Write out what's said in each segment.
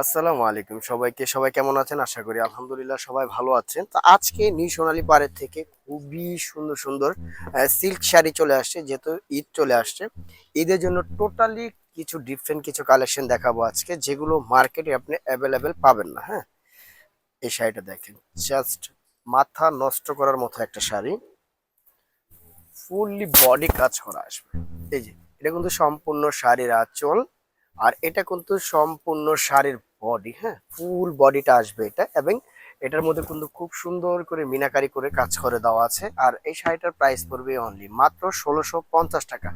আসসালামু আলাইকুম সবাইকে। সবাই কেমন আছেন? আশা করি আলহামদুলিল্লাহ সবাই ভালো আছেন। তো আজকে নিউ সোনালী পাড়ের থেকে খুবই সুন্দর সুন্দর সিল্ক শাড়ি চলে আসছে, যেহেতু ঈদ চলে আসছে। ঈদের জন্য টোটালি কিছু ডিফারেন্ট কিছু কালেকশন দেখাবো আজকে, যেগুলো মার্কেটে আপনি অ্যাভেলেবেল পাবেন না। হ্যাঁ, এই শাড়িটা দেখেন, জাস্ট মাথা নষ্ট করার মতো একটা শাড়ি, ফুললি বডি কাজ করা আসবে। এই যে এটা কিন্তু সম্পূর্ণ শাড়ির আঁচল, আর এটা কিন্তু সম্পূর্ণ শাড়ির বডি। হ্যাঁ, ফুল বডিটা আসবে এটা, এবং এটার মধ্যে কিন্তু খুব সুন্দর করে মিনাকারি করে কাজ করে দেওয়া আছে। আর এই শাড়িটার প্রাইস পড়বে অনলি মাত্র ১৬৫০ টাকা।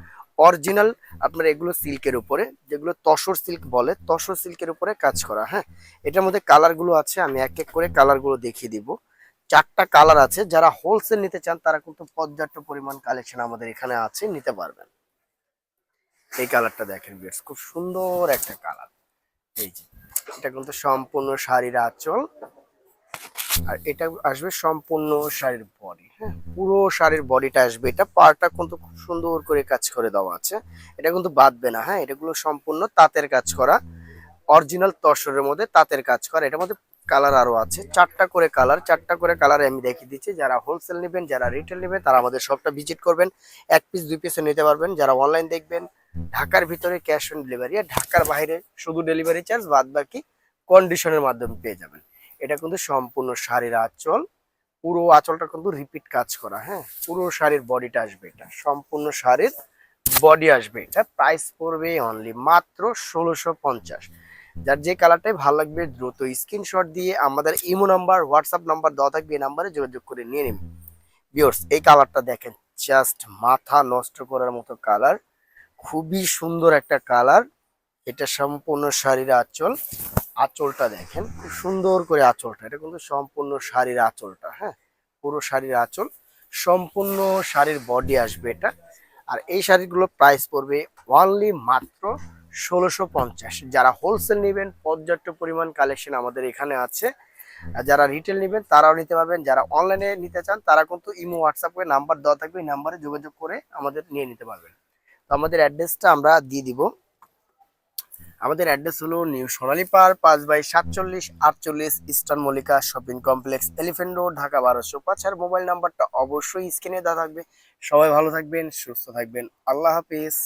অরিজিনাল আপনার এগুলো সিল্কের উপরে, যেগুলো তসর সিল্ক বলে, তসর সিল্কের উপরে কাজ করা। হ্যাঁ, এটার মধ্যে কালারগুলো আছে, আমি এক এক করে কালারগুলো দেখিয়ে দিব। চারটা কালার আছে, যারা হোলসেল নিতে চান তারা কিন্তু পর্যাপ্ত পরিমাণ কালেকশন আমাদের এখানে আছে, নিতে পারবেন। এই কালারটা দেখেন ভিউয়ার্স, খুব সুন্দর একটা কালার। এই যে এটা কিন্তু সম্পূর্ণ শাড়ির আঁচল, আর এটা আসবে সম্পূর্ণ শাড়ির বডি। হ্যাঁ, পুরো শাড়ির বডিটা আসবে, এটা পাড়টা কিন্তু খুব সুন্দর করে কাজ করে দেওয়া আছে। এটা কিন্তু বাঁধবে না। হ্যাঁ, এটাগুলো সম্পূর্ণ তাঁতের কাজ করা, অরিজিনাল তসরের মধ্যে তাঁতের কাজ করা। এটার মধ্যে কালার আরো আছে, চারটা করে কালার আমি দেখিয়ে দিচ্ছি। যারা হোলসেল নেবেন, যারা রিটেল নেবেন, তারা আমাদের শপটা ভিজিট করবেন। এক পিস দুই পিসে নিতে পারবেন। যারা অনলাইন দেখবেন, ঢাকার ভিতরে ক্যাশ অন ডেলিভারি, আর ঢাকার বাইরে শুধু ডেলিভারি চার্জ, বাদ বাকি কন্ডিশনের মাধ্যমে পেয়ে যাবেন। এটা কিন্তু সম্পূর্ণ শাড়ির আঁচল, পুরো আঁচলটা কিন্তু রিপিট কাজ করা। হ্যাঁ, পুরো শাড়ির বডিটা আসবে, এটা সম্পূর্ণ শাড়ির বডি আসবে। এটা প্রাইস পড়বে অনলি মাত্র ১৬৫০। যার যে কালারটাই ভালো লাগবে দ্রুত স্ক্রিনশট দিয়ে আমাদের ইমো নাম্বার, হোয়াটসঅ্যাপ নাম্বার দেওয়া থাকবে, এই নাম্বারে যোগাযোগ করে নিয়ে নিন। ভিউয়ার্স, এই কালারটা দেখেন, জাস্ট মাথা নষ্ট করার মতো কালার, খুবই সুন্দর একটা কালার। এটা সম্পূর্ণ শাড়ির আঁচল, আঁচলটা দেখেন খুব সুন্দর করে আঁচলটা, এটা কিন্তু সম্পূর্ণ শাড়ির আঁচলটা। হ্যাঁ, পুরো শাড়ির আঁচল, সম্পূর্ণ শাড়ির বডি আসবে এটা। আর এই শাড়িগুলো প্রাইস পড়বে অনলি মাত্র ১৬৫০। যারা হোলসেল নেবেন, পর্যাপ্ত পরিমাণ কালেকশন আমাদের এখানে আছে। আর যারা রিটেল নেবেন তারাও নিতে পারবেন। যারা অনলাইনে নিতে চান তারা কিন্তু ইমো, হোয়াটসঅ্যাপ করে নাম্বার দেওয়া থাকবে, এই নাম্বারে যোগাযোগ করে আমাদের নিয়ে নিতে পারবেন। তো আমাদের অ্যাড্রেসটা আমরা দিয়ে দিব। আমাদের অ্যাড্রেস হলো নিউ সোনালী পার ৫/৪৭/৪৮ eastern Mallika shopping complex, elephant road, Dhaka ১২০৫। আর মোবাইল নাম্বারটা অবশ্যই স্ক্রিনে দেওয়া থাকবে। সবাই ভালো থাকবেন, সুস্থ থাকবেন। আল্লাহ হাফিজ।